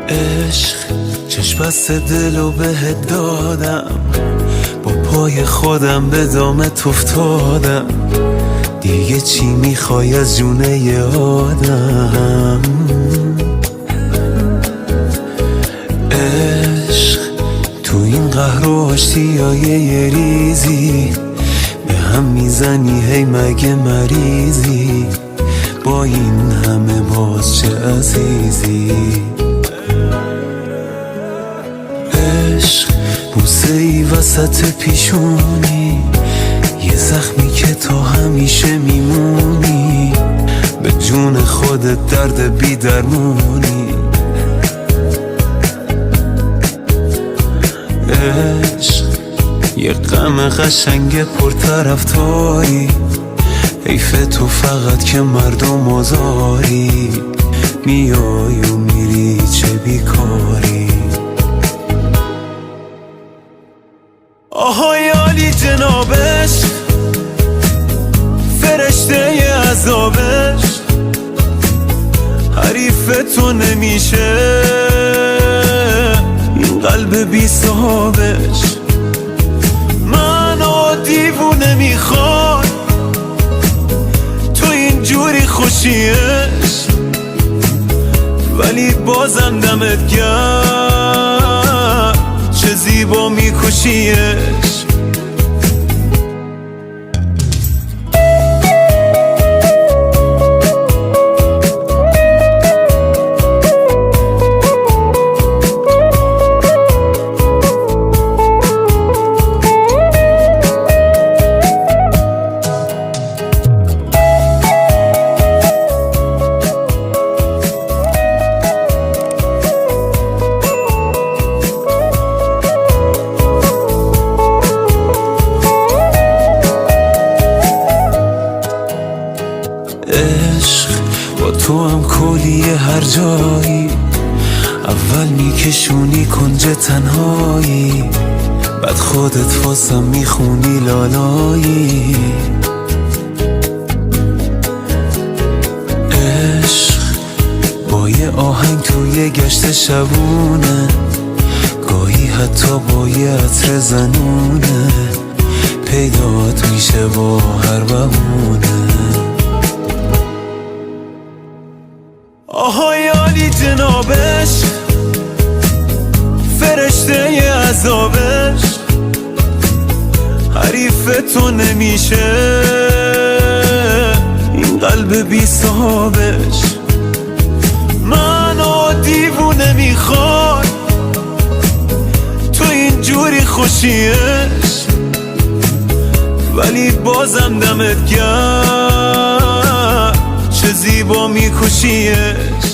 عشق چشم بست دلو بهت دادم، با پای خودم به دامت افتادم، دیگه چی میخوای از جونه ی آدم؟ عشق تو این قهر و آشتیای یه ریزی به هم میزنی، هی مگه مریضی؟ با این همه باز چه عزیزی؟ عشق بوسه ای وسط پیشونی، یه زخمی که تا همیشه میمونی، به جون خودت درد بی درمونی. عشق یه غم قشنگ پرطرفداری، حیف تو فقط که مردم آزاری، میای و میری چه بیکاری. آهای عالی جنابش، فرشته ی عذابش، حریف تو نمیشه این قلب بی صاحبش. منو دیوونه میخواد تو اینجوری خوشیش، ولی بازم دمت گرم چه زیبا میکشیش. عشق با تو هم کلیه هر جایی، اول میکشونی کنج تنهایی، بعد خودت واسم میخونی لالایی. عشق با یه آهنگ توی گشت شبونه، گاهی حتی با یه عطر زنونه، پیدات میشه با هر بهونه. آهای عالی جنابش، فرشته ی عذابش، حریف تو نمیشه این قلب بی صاحبش. منو دیوونه میخواد تو اینجوری خوشیش، ولی بازم دمت گرم چه زیبا میکشیش.